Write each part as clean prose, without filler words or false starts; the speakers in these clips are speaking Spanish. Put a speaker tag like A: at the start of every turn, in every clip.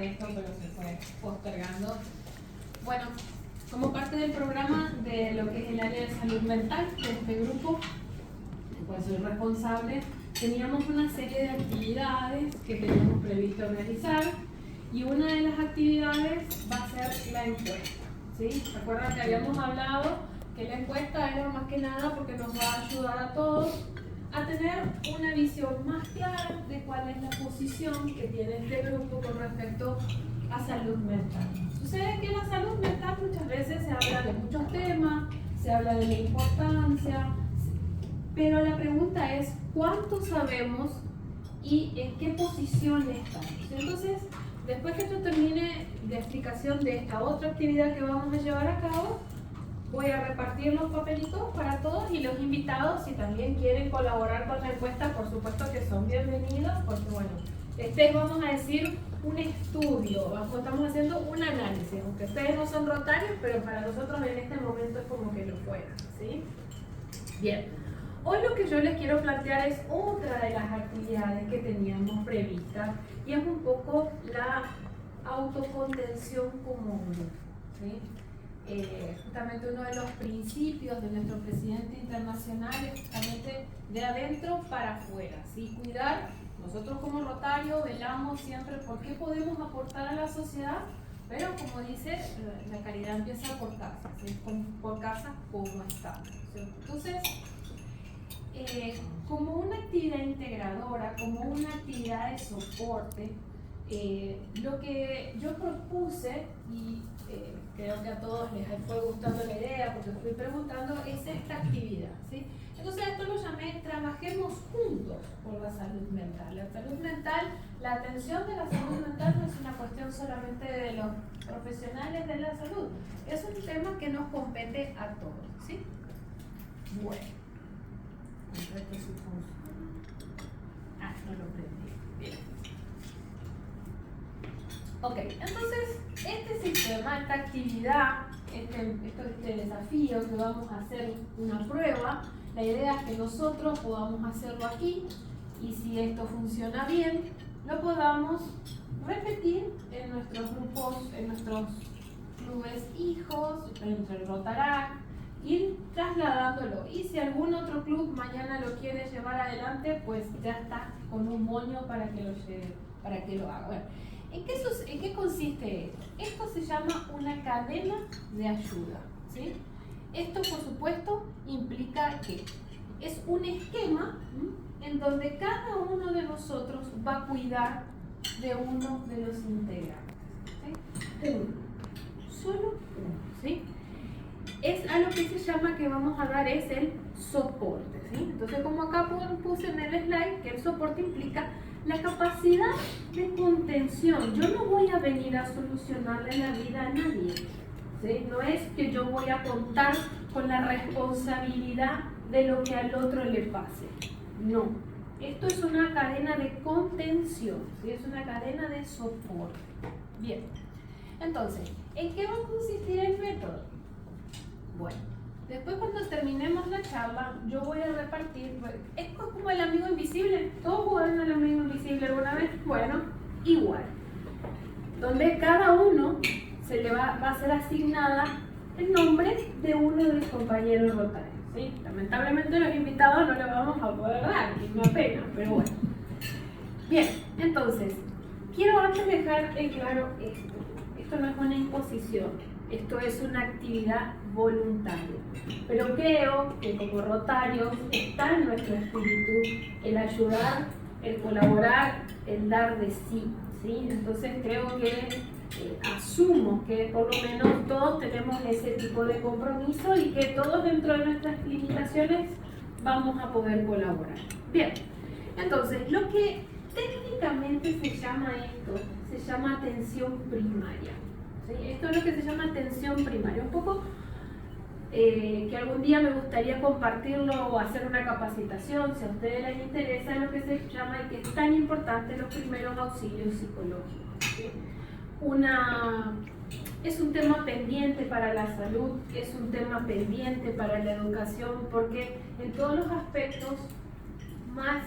A: de esto, pero se fue postergando. Bueno, como parte del programa de lo que es el área de salud mental de este grupo, pues soy responsable, teníamos una serie de actividades que teníamos previsto realizar y una de las actividades va a ser la encuesta, ¿sí? ¿Se acuerdan que habíamos hablado que la encuesta era más que nada porque nos va a ayudar a todos a tener una visión más clara de cuál es la posición que tiene este grupo con respecto a salud mental? Sucede que la salud mental muchas veces se habla de muchos temas, se habla de la importancia, pero la pregunta es ¿cuánto sabemos y en qué posición estamos? Entonces, después que yo termine de explicación de esta otra actividad que vamos a llevar a cabo, voy a repartir los papelitos para todos y los invitados, si también quieren colaborar con la encuesta, por supuesto que son bienvenidos, porque bueno, este es, vamos a decir, un estudio, estamos haciendo un análisis, aunque ustedes no son rotarios, pero para nosotros en este momento es como que lo fueran, ¿sí? Bien, hoy lo que yo les quiero plantear es otra de las actividades que teníamos previstas y es un poco la autocontención como grupo, ¿sí? Justamente uno de los principios de nuestro presidente internacional es justamente de adentro para afuera, ¿sí? Cuidar, nosotros como Rotario velamos siempre por qué podemos aportar a la sociedad, pero como dice, la caridad empieza por casa, ¿sí? Por casa como estamos, ¿sí? Entonces, como una actividad integradora, como una actividad de soporte, lo que yo propuse y creo que a todos les fue gustando la idea porque fui preguntando es esta actividad, ¿sí? Entonces esto lo llamé trabajemos juntos por la salud mental. La salud mental, la atención de la salud mental no es una cuestión solamente de los profesionales de la salud, es un tema que nos compete a todos, ¿sí? Bueno, no lo prendí, bien. Ok, entonces este sistema, esta actividad, este desafío que vamos a hacer una prueba, la idea es que nosotros podamos hacerlo aquí y si esto funciona bien, lo podamos repetir en nuestros grupos, en nuestros clubes hijos, entre el Rotaract, ir trasladándolo. Y si algún otro club mañana lo quiere llevar adelante, pues ya está con un moño para que lo lleve, para que lo haga. Bueno, ¿en qué consiste esto? Esto se llama una cadena de ayuda, ¿sí? Esto, por supuesto, implica que es un esquema en donde cada uno de nosotros va a cuidar de uno de los integrantes, ¿sí? Uno, solo uno, ¿sí? Es a lo que se llama que vamos a dar es el soporte, ¿sí? Entonces, como acá puse en el slide, que el soporte implica la capacidad de contención. Yo no voy a venir a solucionarle la vida a nadie, ¿sí? No es que yo voy a contar con la responsabilidad de lo que al otro le pase. No. Esto es una cadena de contención, ¿sí? Es una cadena de soporte. Bien. Entonces, ¿en qué va a consistir el método? Bueno, después cuando terminemos la charla, yo voy a repartir, es como el amigo invisible, ¿todos jugaron al amigo invisible alguna vez? Bueno, igual, donde cada uno se le va a ser asignada el nombre de uno de los compañeros rotarios, ¿sí? Lamentablemente los invitados no le vamos a poder dar, es una pena, pero bueno. Bien, entonces, quiero antes dejar en claro esto no es una imposición, esto es una actividad voluntaria, pero creo que como rotarios está en nuestro espíritu el ayudar, el colaborar, el dar de sí, ¿sí? Entonces creo que asumo que por lo menos todos tenemos ese tipo de compromiso y que todos dentro de nuestras limitaciones vamos a poder colaborar. Bien, entonces lo que técnicamente se llama esto, se llama atención primaria, ¿sí? Esto es lo que se llama atención primaria, un poco que algún día me gustaría compartirlo o hacer una capacitación, si a ustedes les interesa, lo que se llama y que es tan importante, los primeros auxilios psicológicos, ¿sí? Es un tema pendiente para la salud, es un tema pendiente para la educación, porque en todos los aspectos, más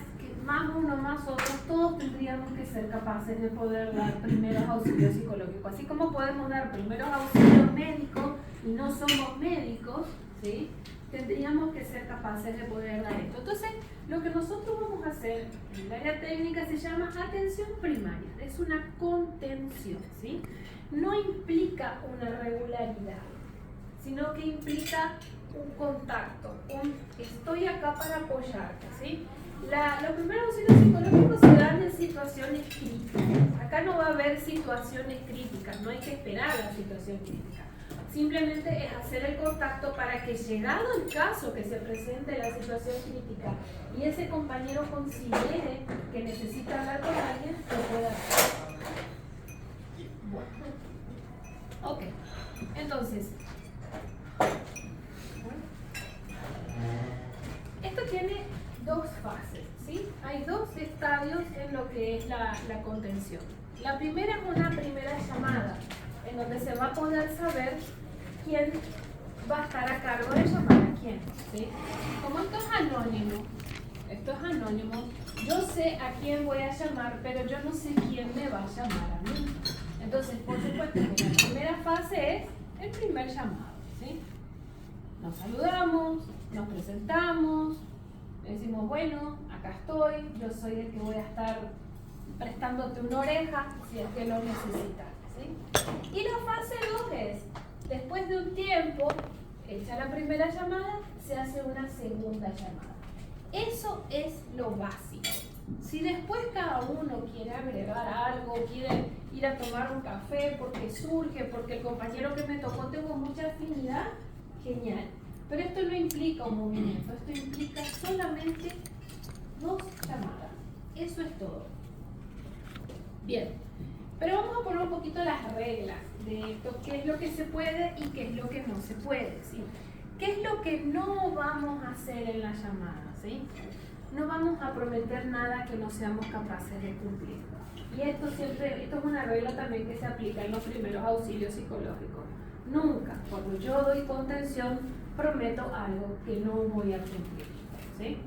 A: uno, más otros, todos tendrían tendríamos que ser capaces de poder dar primeros auxilios psicológicos. Así como podemos dar primeros auxilios médicos y no somos médicos, ¿sí? Tendríamos que ser capaces de poder dar esto. Entonces, lo que nosotros vamos a hacer en el área técnica se llama atención primaria, es una contención, ¿sí? No implica una regularidad, sino que implica un contacto, estoy acá para apoyarte, ¿sí? Los primeros auxilios psicológicos se dan en situaciones críticas. Acá no va a haber situaciones críticas, no hay que esperar la situación crítica. Simplemente es hacer el contacto para que, llegado el caso que se presente la situación crítica y ese compañero considere que necesita hablar con alguien, lo pueda hacer. Bueno. Ok, entonces, esto tiene dos fases, ¿sí? Hay dos estadios en lo que es la contención. La primera es una primera llamada, en donde se va a poder saber quién va a estar a cargo de llamar a quién, ¿sí? Como esto es anónimo, yo sé a quién voy a llamar, pero yo no sé quién me va a llamar a mí. Entonces, por supuesto, que la primera fase es el primer llamado, ¿sí? Nos saludamos, nos presentamos, decimos, bueno, acá estoy, yo soy el que voy a estar prestándote una oreja si es que lo necesitas, ¿sí? Y la fase 2 es, después de un tiempo, hecha la primera llamada, se hace una segunda llamada. Eso es lo básico. Si después cada uno quiere agregar algo, quiere ir a tomar un café porque surge, porque el compañero que me tocó tengo mucha afinidad, genial. Pero esto no implica un movimiento, esto implica solamente 2 llamadas. Eso es todo. Bien, pero vamos a poner un poquito las reglas de esto, qué es lo que se puede y qué es lo que no se puede, ¿sí? ¿Qué es lo que no vamos a hacer en la llamada, ¿sí? No vamos a prometer nada que no seamos capaces de cumplir. Y esto es una regla también que se aplica en los primeros auxilios psicológicos. Nunca, cuando yo doy contención, prometo algo que no voy a cumplir, ¿sí?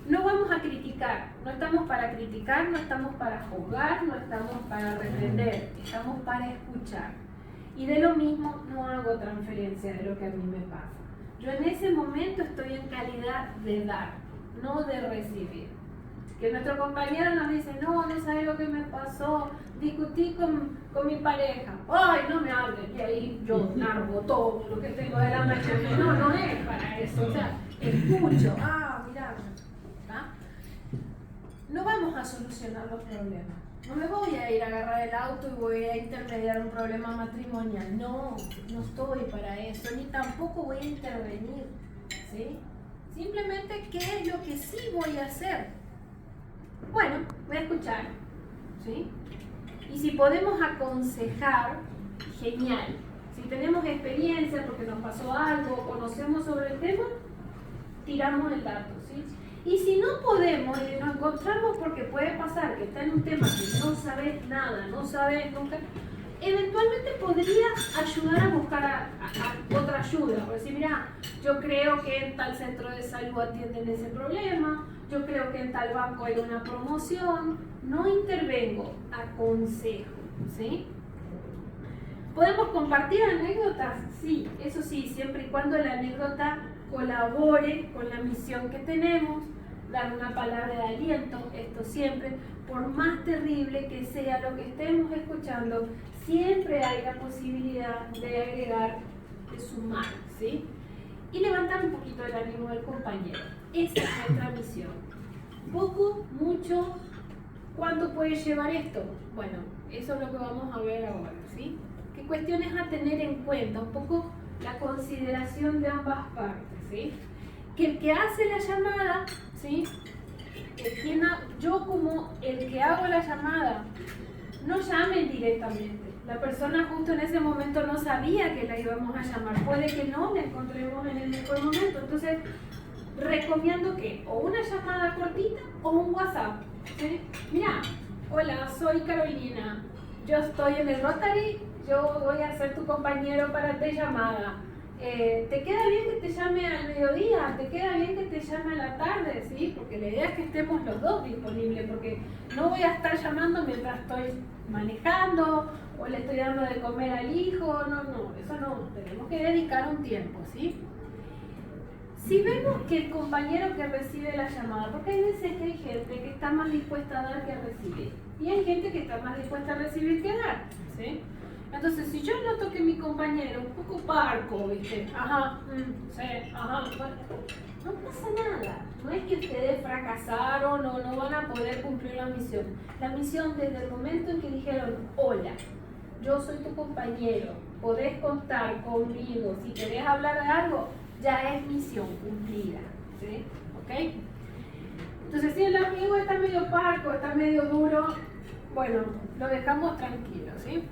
A: No vamos a criticar, no estamos para criticar, no estamos para juzgar, no estamos para reprender, estamos para escuchar. Y de lo mismo no hago transferencia de lo que a mí me pasa. Yo en ese momento estoy en calidad de dar, no de recibir. Que nuestro compañero nos dice, no sabes lo que me pasó, discutí con mi pareja, ay, no me hables, y ahí yo largo todo lo que tengo de la noche. No es para eso, o sea, escucho, mirá, ¿tá? No vamos a solucionar los problemas. No me voy a ir a agarrar el auto y voy a intermediar un problema matrimonial. No estoy para eso, ni tampoco voy a intervenir, ¿sí? Simplemente, ¿qué es lo que sí voy a hacer? Bueno, voy a escuchar, ¿sí? Y si podemos aconsejar, genial. Si tenemos experiencia porque nos pasó algo, conocemos sobre el tema, tiramos el dato, ¿sí? Y si no podemos y nos encontramos porque puede pasar que está en un tema que no sabes nada, no sabes nunca, eventualmente podrías ayudar a buscar a otra ayuda. Por decir, mira, yo creo que en tal centro de salud atienden ese problema, yo creo que en tal banco hay una promoción. No intervengo, aconsejo, ¿sí? ¿Podemos compartir anécdotas? Sí, eso sí, siempre y cuando la anécdota colabore con la misión que tenemos, dar una palabra de aliento, esto siempre, por más terrible que sea lo que estemos escuchando, siempre hay la posibilidad de agregar, de sumar, ¿sí? Y levantar un poquito el ánimo del compañero. Esa es nuestra misión. Poco, mucho, ¿cuánto puede llevar esto? Bueno, eso es lo que vamos a ver ahora, ¿sí? ¿Qué cuestiones a tener en cuenta? Un poco la consideración de ambas partes, ¿sí? Que el que hace la llamada, ¿sí? Yo como el que hago la llamada, no llamen directamente. La persona justo en ese momento no sabía que la íbamos a llamar. Puede que no la encontremos en el mejor momento. Entonces, recomiendo que o una llamada cortita o un WhatsApp, ¿sí? Mira, hola, soy Carolina. Yo estoy en el Rotary. Yo voy a ser tu compañero para esta llamada. ¿te queda bien que te llame al mediodía? ¿Te queda bien que te llame a la tarde? ¿Sí? Porque la idea es que estemos los dos disponibles, porque no voy a estar llamando mientras estoy manejando o le estoy dando de comer al hijo. No, eso no, tenemos que dedicar un tiempo, ¿sí? Si vemos que el compañero que recibe la llamada, porque hay veces que hay gente que está más dispuesta a dar que a recibir, y hay gente que está más dispuesta a recibir que a dar, ¿sí? Entonces, si yo noto que mi compañero es un poco parco, ¿viste? Ajá, sí, ajá, bueno, no pasa nada. No es que ustedes fracasaron o no van a poder cumplir la misión. La misión desde el momento en que dijeron, hola, yo soy tu compañero, podés contar conmigo, si querés hablar de algo, ya es misión cumplida, ¿sí? ¿Ok? Entonces, si el amigo está medio parco, está medio duro, bueno, lo dejamos tranquilo, ¿sí?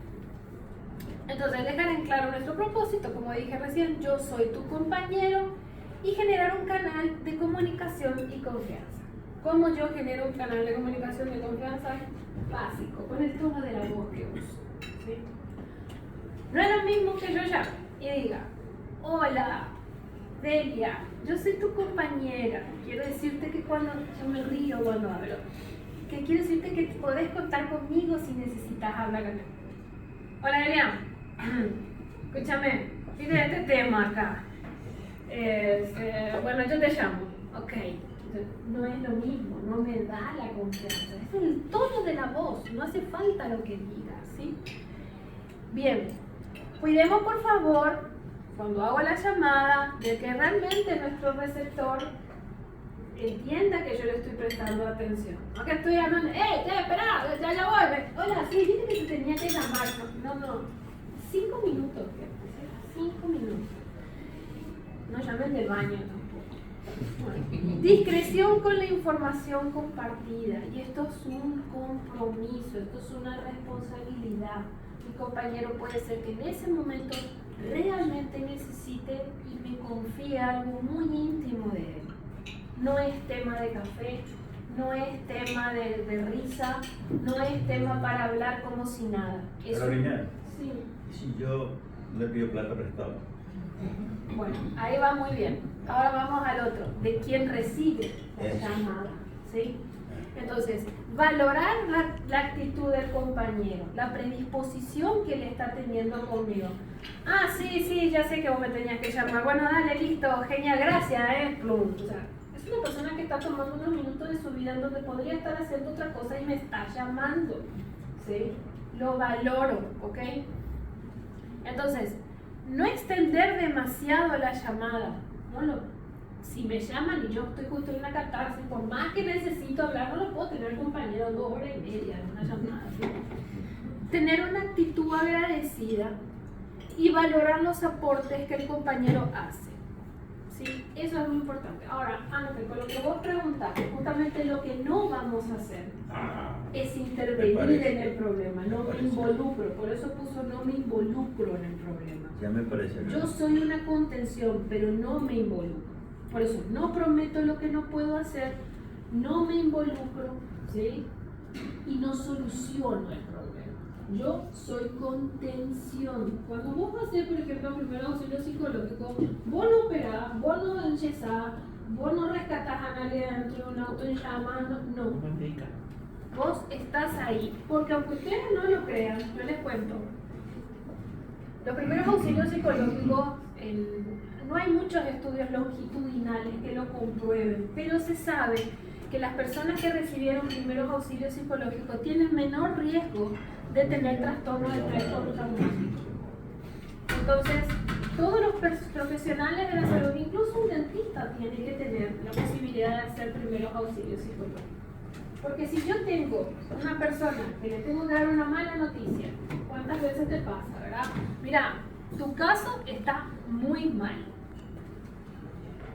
A: Entonces, dejar en claro nuestro propósito, como dije recién, yo soy tu compañero, y generar un canal de comunicación y confianza. ¿Cómo yo genero un canal de comunicación y confianza? Básico, con el tono de la voz que uso, ¿sí? No es lo mismo que yo llame y diga, hola, Delia, yo soy tu compañera, quiero decirte que cuando yo me río cuando hablo, que quiero decirte que podés contar conmigo si necesitas hablar conmigo. Hola, Delia, escúchame, tiene este tema acá. Bueno, yo te llamo, ok. No es lo mismo, no me da la confianza. Es el tono de la voz, no hace falta lo que digas, ¿sí? Bien, cuidemos por favor, cuando hago la llamada, de que realmente nuestro receptor entienda que yo le estoy prestando atención. No que estoy llamando, espera, ya voy. Hola, sí, dije que te tenía que llamar. No, 5 minutos, 5 minutos. No llamen del baño tampoco. Bueno. Discreción con la información compartida. Y esto es un compromiso, esto es una responsabilidad. Mi compañero puede ser que en ese momento realmente necesite y me confíe algo muy íntimo de él. No es tema de café, no es tema de risa, no es tema para hablar como si nada.
B: Carolina,
A: sí.
B: Si yo le pido plata prestada.
A: Bueno, ahí va muy bien. Ahora vamos al otro, de quién recibe la llamada, ¿sí? Entonces, valorar la actitud del compañero, la predisposición que él está teniendo conmigo. Ah, sí, ya sé que vos me tenías que llamar. Bueno, dale, listo, genial, gracias, plum. O sea, es una persona que está tomando unos minutos de su vida en donde podría estar haciendo otra cosa y me está llamando, ¿sí? Lo valoro, ¿ok? Entonces, no extender demasiado la llamada. Si me llaman y yo estoy justo en una catarsis, por más que necesito hablar, no lo puedo tener compañero 2 horas y media en una llamada, ¿sí? Tener una actitud agradecida y valorar los aportes que el compañero hace, ¿sí? Eso es muy importante. Ahora, Ángel, con lo que vos preguntaste, justamente lo que no vamos a hacer es intervenir en el problema, no me involucro, por eso puso no me involucro en el problema.
B: Ya me parece.
A: Yo soy una contención, pero no me involucro. Por eso no prometo lo que no puedo hacer, no me involucro, ¿sí? Y no soluciono el problema. Yo soy contención. Cuando vos vas a hacer, por ejemplo, primer auxilio psicológico, vos no operás, vos no enyesás, vos no rescatás a nadie dentro de un auto en llamas, no. Vos estás ahí, porque aunque ustedes no lo crean, yo les cuento, los primeros auxilios psicológicos, no hay muchos estudios longitudinales que lo comprueben, pero se sabe que las personas que recibieron primeros auxilios psicológicos tienen menor riesgo de tener trastornos de estrés postraumático. Entonces, todos los profesionales de la salud, incluso un dentista, tiene que tener la posibilidad de hacer primeros auxilios psicológicos. Porque si yo tengo una persona que le tengo que dar una mala noticia, ¿cuántas veces te pasa, verdad? Mira, tu caso está muy mal.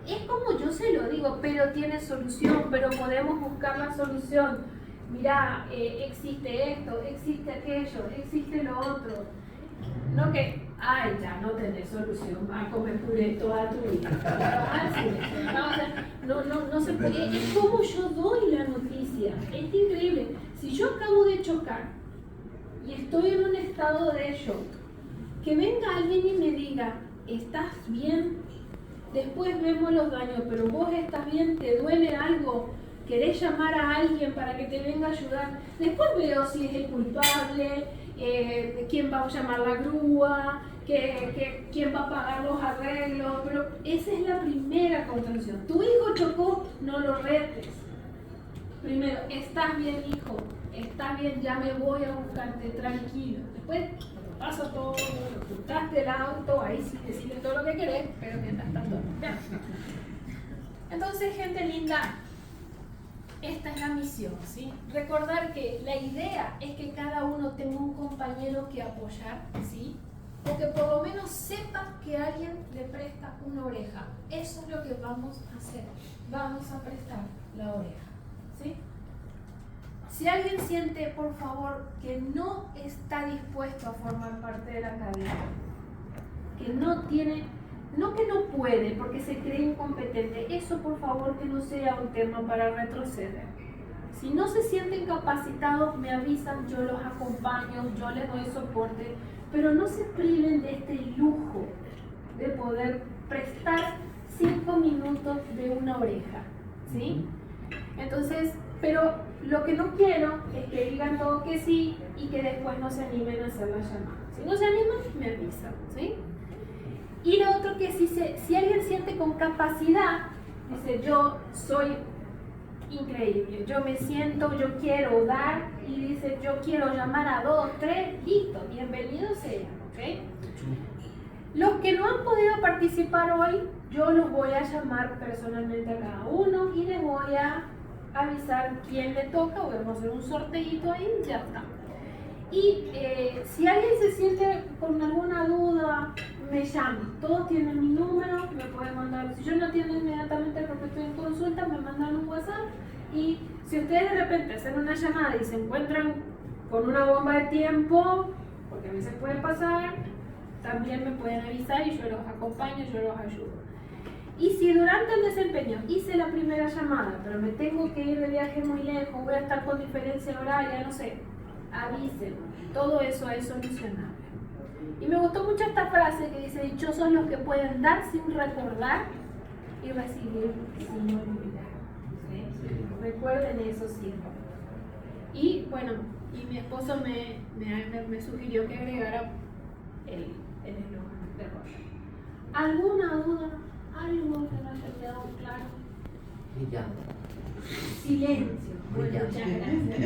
A: Es como yo se lo digo, pero tiene solución, pero podemos buscar la solución. Mira, existe esto, existe aquello, existe lo otro. No que, ya no tenés solución, vas a comer puré toda tu vida. No se puede. Es como yo doy la noticia. Es increíble. Si yo acabo de chocar y estoy en un estado de shock, que venga alguien y me diga, ¿estás bien? Después vemos los daños, pero vos estás bien, ¿te duele algo? ¿Querés llamar a alguien para que te venga a ayudar? Después veo si es el culpable, quién va a llamar la grúa, quién va a pagar los arreglos, pero esa es la primera contención. Tu hijo chocó, no lo retes. Primero, ¿estás bien, hijo? ¿Estás bien? Ya me voy a buscarte, tranquilo. Después pasa todo, ocultaste el auto, ahí sí decides todo lo que querés, pero mientras tanto, ya. Entonces, gente linda, esta es la misión, ¿sí? Recordar que la idea es que cada uno tenga un compañero que apoyar, ¿sí? O que por lo menos sepa que alguien le presta una oreja. Eso es lo que vamos a hacer. Vamos a prestar la oreja, ¿sí? Si alguien siente, por favor, que no está dispuesto a formar parte de la cadena, que no tiene, no que no puede porque se cree incompetente, eso por favor que no sea un tema para retroceder. Si no se sienten capacitados, me avisan, yo los acompaño, yo les doy soporte, pero no se priven de este lujo de poder prestar 5 minutos de una oreja, ¿sí? Entonces, pero lo que no quiero es que digan todo que sí y que después no se animen a hacer la llamada. Si no se animan, me avisan, ¿sí? Y lo otro que si alguien siente con capacidad, dice yo soy increíble, yo me siento, yo quiero dar y dice yo quiero llamar a 2, 3, listo, bienvenidos sean, ¿ok? Los que no han podido participar hoy, yo los voy a llamar personalmente a cada uno y les voy a avisar quién le toca, o vamos a hacer un sorteito ahí y ya está. Y si alguien se siente con alguna duda, me llama. Todos tienen mi número, me pueden mandar. Si yo no atiendo inmediatamente porque estoy en consulta, me mandan un WhatsApp. Y si ustedes de repente hacen una llamada y se encuentran con una bomba de tiempo, porque a veces puede pasar, también me pueden avisar y yo los acompaño, yo los ayudo. Y si durante el desempeño hice la primera llamada, pero me tengo que ir de viaje muy lejos, voy a estar con diferencia horaria, no sé, avisen, todo eso es solucionable. Y me gustó mucho esta frase que dice, dichosos los que pueden dar sin recordar y recibir sin olvidar. ¿Sí? Recuerden eso siempre. Y bueno, y mi esposo me sugirió que agregara el eslogan de Roger. ¿Alguna duda? ¿Algo que no haya quedado claro?
C: Y ya.
A: Silencio. Bueno, muchas gracias.